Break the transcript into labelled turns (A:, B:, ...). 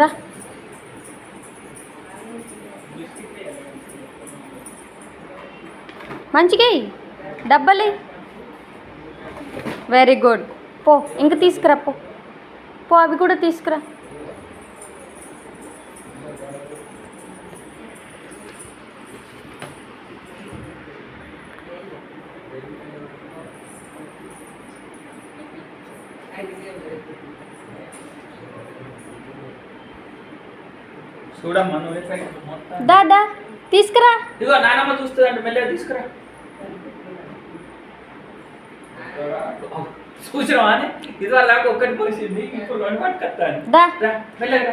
A: రా మంచిగా డబ్బలి. Very good. పో ఇంక తీసుకురా. పో పో అవి కూడా తీసుకురా.
B: చూడమ్మా
A: దాదా తీసుకురా.
B: ఇదిగో నానమ్మ చూస్తుంది అంటే మెల్లగా తీసుకురా. చూసినావా అని ఇది వాళ్ళకి ఒక్కటి పోసింది, ఇప్పుడు రెండు పట్టుకొస్తాను.
A: దా
B: మెల్లగా.